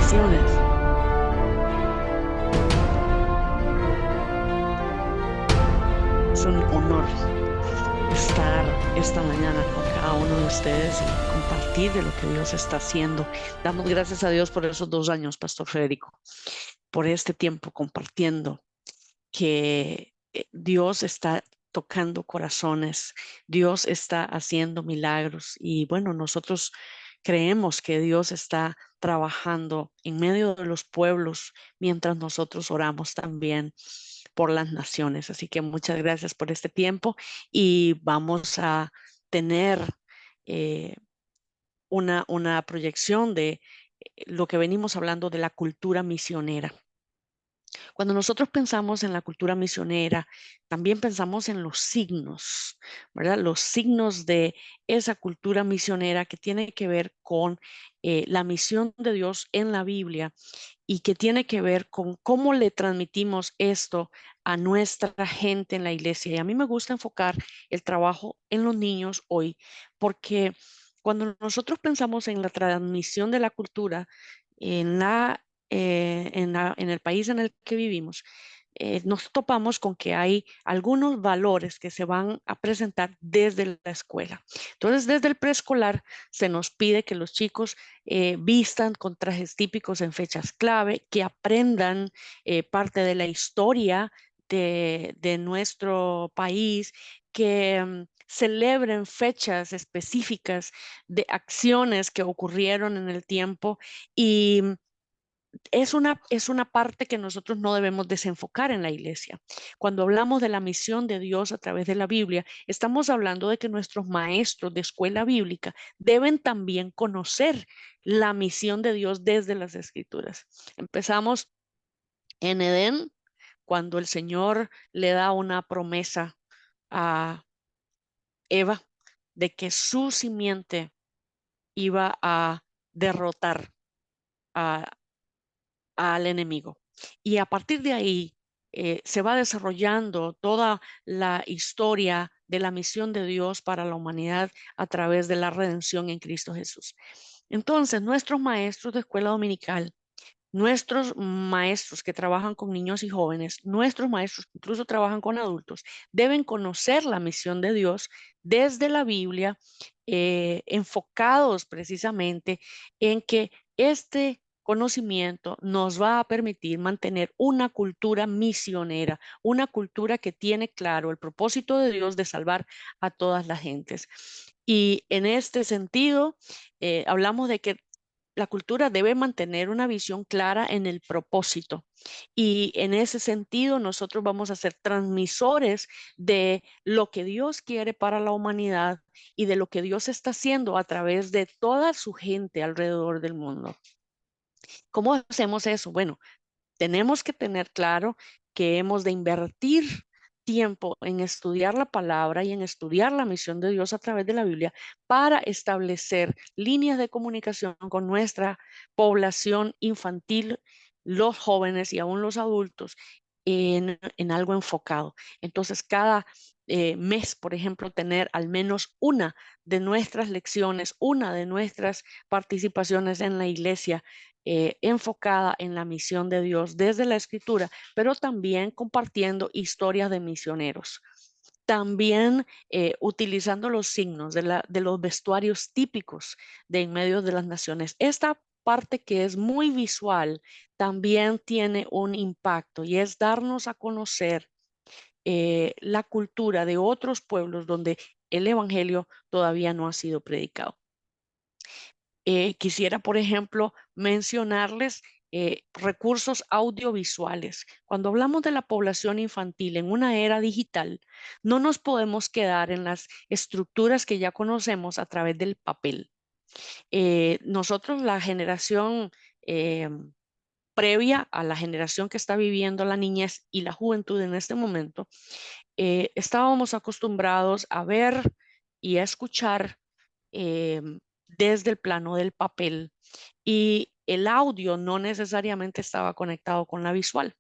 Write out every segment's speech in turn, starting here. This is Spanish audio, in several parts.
naciones. Es un honor estar esta mañana con cada uno de ustedes y compartir de lo que Dios está haciendo. Damos gracias a Dios por esos 2 años, Pastor Federico, por este tiempo compartiendo que Dios está tocando corazones, Dios está haciendo milagros y bueno, nosotros creemos que Dios está trabajando en medio de los pueblos mientras nosotros oramos también por las naciones. Así que muchas gracias por este tiempo y vamos a tener eh, una proyección de lo que venimos hablando de la cultura misionera. Cuando nosotros pensamos en la cultura misionera, también pensamos en los signos, ¿verdad? Los signos de esa cultura misionera que tiene que ver con la misión de Dios en la Biblia y que tiene que ver con cómo le transmitimos esto a nuestra gente en la iglesia. Y a mí me gusta enfocar el trabajo en los niños hoy, porque cuando nosotros pensamos en la transmisión de la cultura en en el país en el que vivimos, nos topamos con que hay algunos valores que se van a presentar desde la escuela. Entonces, desde el preescolar se nos pide que los chicos vistan con trajes típicos en fechas clave, que aprendan parte de la historia de nuestro país, que celebren fechas específicas de acciones que ocurrieron en el tiempo y es una parte que nosotros no debemos desenfocar en la iglesia. Cuando hablamos de la misión de Dios a través de la Biblia, estamos hablando de que nuestros maestros de escuela bíblica deben también conocer la misión de Dios desde las Escrituras. Empezamos en Edén, cuando el Señor le da una promesa a Eva de que su simiente iba a derrotar a al enemigo. Y a partir de ahí se va desarrollando toda la historia de la misión de Dios para la humanidad a través de la redención en Cristo Jesús. Entonces, nuestros maestros de escuela dominical, nuestros maestros que trabajan con niños y jóvenes, nuestros maestros que incluso trabajan con adultos, deben conocer la misión de Dios desde la Biblia, enfocados precisamente en que este conocimiento nos va a permitir mantener una cultura misionera, una cultura que tiene claro el propósito de Dios de salvar a todas las gentes. Y en este sentido, hablamos de que la cultura debe mantener una visión clara en el propósito y en ese sentido nosotros vamos a ser transmisores de lo que Dios quiere para la humanidad y de lo que Dios está haciendo a través de toda su gente alrededor del mundo. ¿Cómo hacemos eso? Bueno, tenemos que tener claro que hemos de invertir tiempo en estudiar la palabra y en estudiar la misión de Dios a través de la Biblia para establecer líneas de comunicación con nuestra población infantil, los jóvenes y aún los adultos en algo enfocado. Entonces, cada mes, por ejemplo, tener al menos una de nuestras lecciones, una de nuestras participaciones en la iglesia enfocada en la misión de Dios desde la escritura, pero también compartiendo historias de misioneros. También utilizando los signos de los vestuarios típicos de en medio de las naciones. Esta parte que es muy visual también tiene un impacto y es darnos a conocer la cultura de otros pueblos donde el evangelio todavía no ha sido predicado. Quisiera, por ejemplo, mencionarles recursos audiovisuales. Cuando hablamos de la población infantil en una era digital, no nos podemos quedar en las estructuras que ya conocemos a través del papel. Nosotros, la generación eh, previa a la generación que está viviendo la niñez y la juventud en este momento, estábamos acostumbrados a ver y a escuchar eh, desde el plano del papel y el audio no necesariamente estaba conectado con la visual.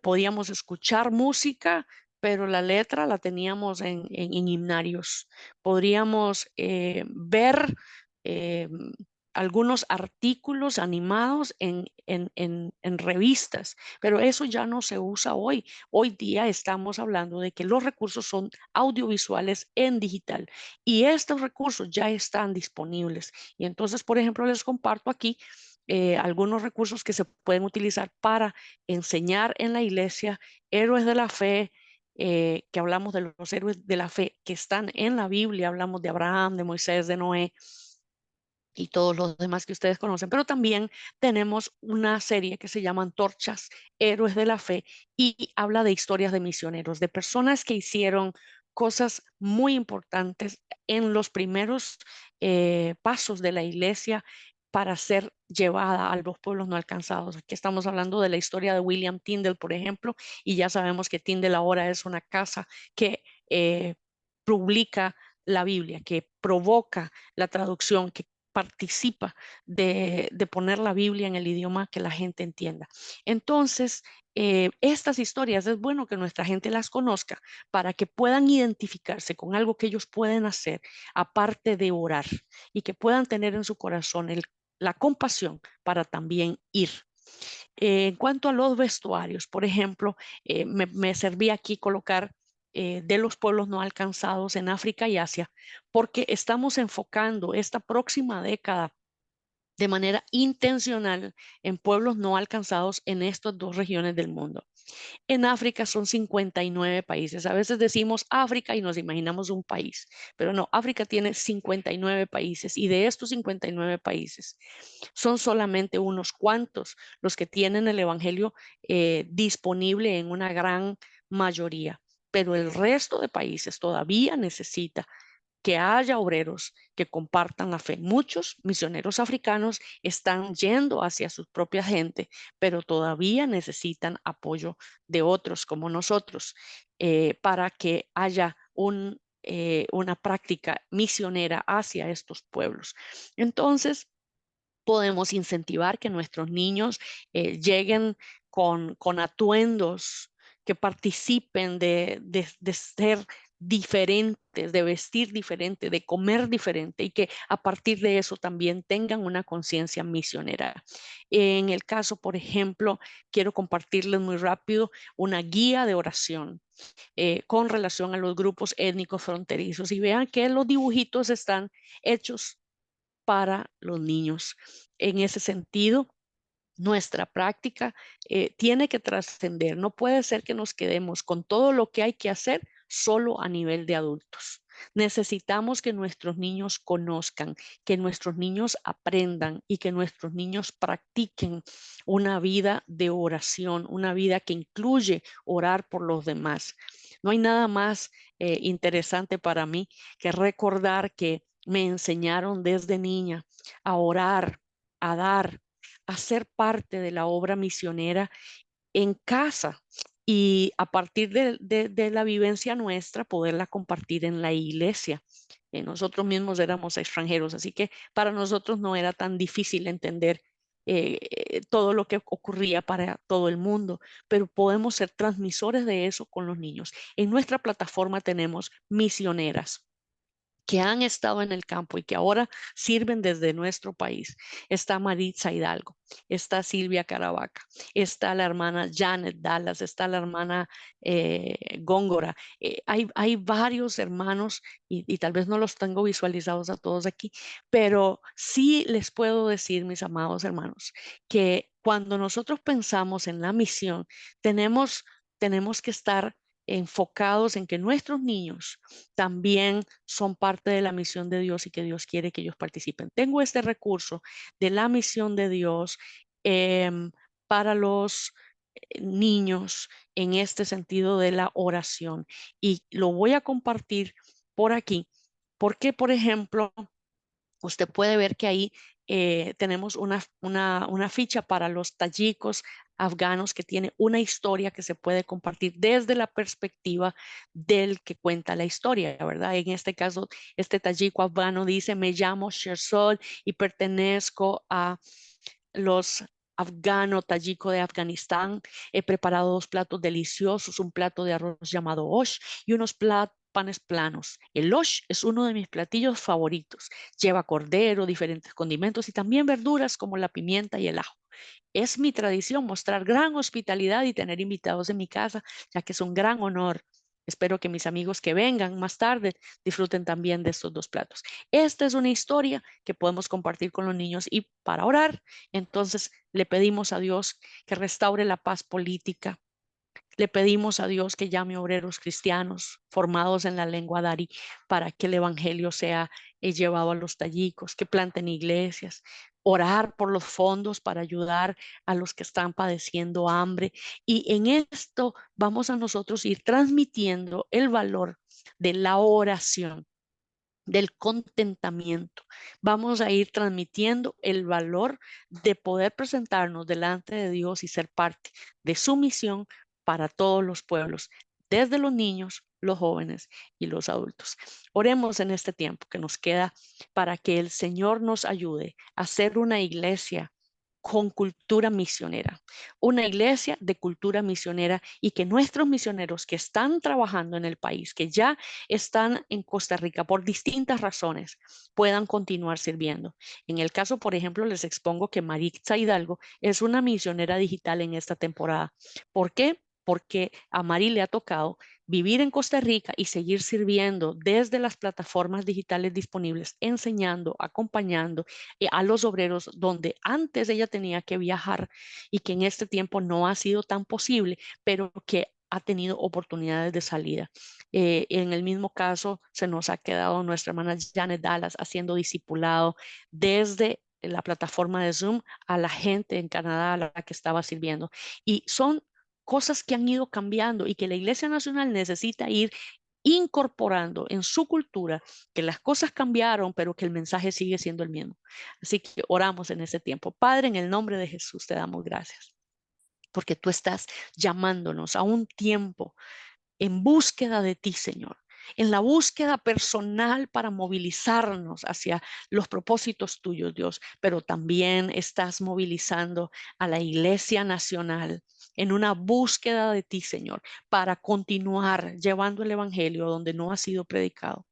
Podíamos escuchar música, pero la letra la teníamos en himnarios. Podríamos ver algunos artículos animados en revistas, pero eso ya no se usa hoy. Hoy día estamos hablando de que los recursos son audiovisuales en digital y estos recursos ya están disponibles. Y entonces, por ejemplo, les comparto aquí algunos recursos que se pueden utilizar para enseñar en la iglesia, héroes de la fe. Que hablamos de los héroes de la fe que están en la Biblia, hablamos de Abraham, de Moisés, de Noé, y todos los demás que ustedes conocen, pero también tenemos una serie que se llama Antorchas, Héroes de la Fe, y habla de historias de misioneros, de personas que hicieron cosas muy importantes en los primeros pasos de la iglesia para ser llevada a los pueblos no alcanzados. Aquí estamos hablando de la historia de William Tyndale, por ejemplo, y ya sabemos que Tyndale ahora es una casa que publica la Biblia, que provoca la traducción, que participa de poner la Biblia en el idioma que la gente entienda. Entonces, estas historias es bueno que nuestra gente las conozca para que puedan identificarse con algo que ellos pueden hacer aparte de orar y que puedan tener en su corazón la compasión para también ir. En cuanto a los vestuarios, por ejemplo, me servía aquí colocar de los pueblos no alcanzados en África y Asia, porque estamos enfocando esta próxima década de manera intencional en pueblos no alcanzados en estas dos regiones del mundo. En África son 59 países. A veces decimos África y nos imaginamos un país, pero no, África tiene 59 países y de estos 59 países son solamente unos cuantos los que tienen el Evangelio disponible en una gran mayoría, pero el resto de países todavía necesita que haya obreros que compartan la fe. Muchos misioneros africanos están yendo hacia su propia gente, pero todavía necesitan apoyo de otros como nosotros para que haya una práctica misionera hacia estos pueblos. Entonces, podemos incentivar que nuestros niños lleguen con atuendos, que participen de ser diferentes, de vestir diferente, de comer diferente y que a partir de eso también tengan una conciencia misionera. En el caso, por ejemplo, quiero compartirles muy rápido una guía de oración con relación a los grupos étnicos fronterizos y vean que los dibujitos están hechos para los niños. En ese sentido, nuestra práctica tiene que trascender. No puede ser que nos quedemos con todo lo que hay que hacer solo a nivel de adultos. Necesitamos que nuestros niños conozcan, que nuestros niños aprendan y que nuestros niños practiquen una vida de oración, una vida que incluye orar por los demás. No hay nada más interesante para mí que recordar que me enseñaron desde niña a orar, a dar, a ser parte de la obra misionera en casa y a partir de la vivencia nuestra poderla compartir en la iglesia. Nosotros mismos éramos extranjeros, así que para nosotros no era tan difícil entender todo lo que ocurría para todo el mundo, pero podemos ser transmisores de eso con los niños. En nuestra plataforma tenemos misioneras que han estado en el campo y que ahora sirven desde nuestro país. Está Maritza Hidalgo, está Silvia Caravaca, está la hermana Janet Dallas, está la hermana Góngora. Hay varios hermanos y tal vez no los tengo visualizados a todos aquí, pero sí les puedo decir, mis amados hermanos, que cuando nosotros pensamos en la misión, tenemos que estar enfocados en que nuestros niños también son parte de la misión de Dios y que Dios quiere que ellos participen. Tengo este recurso de la misión de Dios em, para los niños en este sentido de la oración y lo voy a compartir por aquí porque, por ejemplo, usted puede ver que ahí tenemos una ficha para los tayikos afganos que tiene una historia que se puede compartir desde la perspectiva del que cuenta la historia, ¿verdad? En este caso, este tayiko afgano dice, me llamo Shersol y pertenezco a los afgano tayiko de Afganistán. He preparado dos platos deliciosos, un plato de arroz llamado osh y unos panes planos. El osh es uno de mis platillos favoritos. Lleva cordero, diferentes condimentos y también verduras como la pimienta y el ajo. Es mi tradición mostrar gran hospitalidad y tener invitados en mi casa, ya que es un gran honor. Espero que mis amigos que vengan más tarde disfruten también de estos dos platos. Esta es una historia que podemos compartir con los niños y para orar, entonces le pedimos a Dios que restaure la paz política. Le pedimos a Dios que llame obreros cristianos formados en la lengua dari para que el evangelio sea llevado a los tayikos, que planten iglesias, orar por los fondos para ayudar a los que están padeciendo hambre. Y en esto vamos a nosotros ir transmitiendo el valor de la oración, del contentamiento. Vamos a ir transmitiendo el valor de poder presentarnos delante de Dios y ser parte de su misión para todos los pueblos, desde los niños, los jóvenes y los adultos. Oremos en este tiempo que nos queda para que el Señor nos ayude a ser una iglesia con cultura misionera, una iglesia de cultura misionera y que nuestros misioneros que están trabajando en el país, que ya están en Costa Rica por distintas razones, puedan continuar sirviendo. En el caso, por ejemplo, les expongo que Maritza Hidalgo es una misionera digital en esta temporada. ¿Por qué? Porque a Mari le ha tocado vivir en Costa Rica y seguir sirviendo desde las plataformas digitales disponibles, enseñando, acompañando a los obreros donde antes ella tenía que viajar y que en este tiempo no ha sido tan posible, pero que ha tenido oportunidades de salida. En el mismo caso, se nos ha quedado nuestra hermana Janet Dallas haciendo discipulado desde la plataforma de Zoom a la gente en Canadá a la que estaba sirviendo. Y son cosas que han ido cambiando y que la Iglesia Nacional necesita ir incorporando en su cultura que las cosas cambiaron, pero que el mensaje sigue siendo el mismo. Así que oramos en ese tiempo. Padre, en el nombre de Jesús te damos gracias, porque tú estás llamándonos a un tiempo en búsqueda de ti, Señor, en la búsqueda personal para movilizarnos hacia los propósitos tuyos, Dios, pero también estás movilizando a la Iglesia Nacional en una búsqueda de ti, Señor, para continuar llevando el Evangelio donde no ha sido predicado.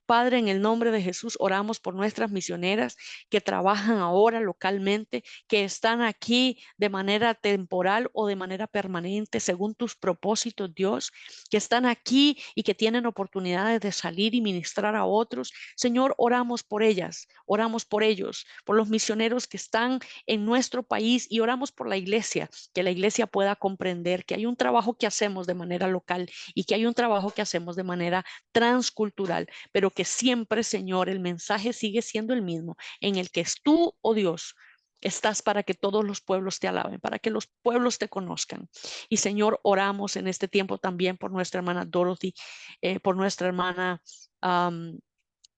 Padre, en el nombre de Jesús, oramos por nuestras misioneras que trabajan ahora localmente, que están aquí de manera temporal o de manera permanente, según tus propósitos, Dios, que están aquí y que tienen oportunidades de salir y ministrar a otros. Señor, oramos por ellas, oramos por ellos, por los misioneros que están en nuestro país y oramos por la iglesia, que la iglesia pueda comprender que hay un trabajo que hacemos de manera local y que hay un trabajo que hacemos de manera transcultural, pero que siempre, Señor, el mensaje sigue siendo el mismo, en el que es tú, oh Dios, estás para que todos los pueblos te alaben, para que los pueblos te conozcan. Y Señor, oramos en este tiempo también por nuestra hermana Dorothy, por nuestra hermana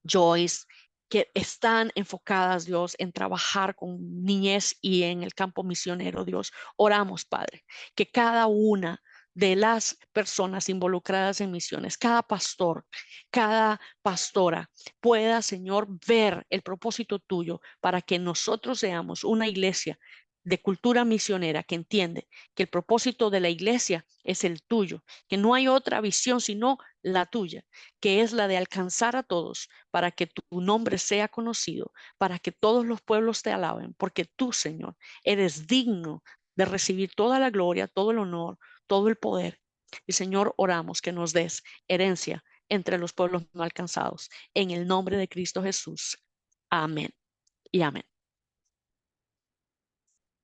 Joyce, que están enfocadas, Dios, en trabajar con niñez y en el campo misionero, Dios. Oramos, Padre, que cada una de las personas involucradas en misiones, cada pastor, cada pastora pueda, Señor, ver el propósito tuyo para que nosotros seamos una iglesia de cultura misionera que entiende que el propósito de la iglesia es el tuyo, que no hay otra visión sino la tuya, que es la de alcanzar a todos para que tu nombre sea conocido, para que todos los pueblos te alaben, porque tú, Señor, eres digno de recibir toda la gloria, todo el honor, todo el poder. Y Señor, oramos que nos des herencia entre los pueblos no alcanzados. En el nombre de Cristo Jesús. Amén y amén.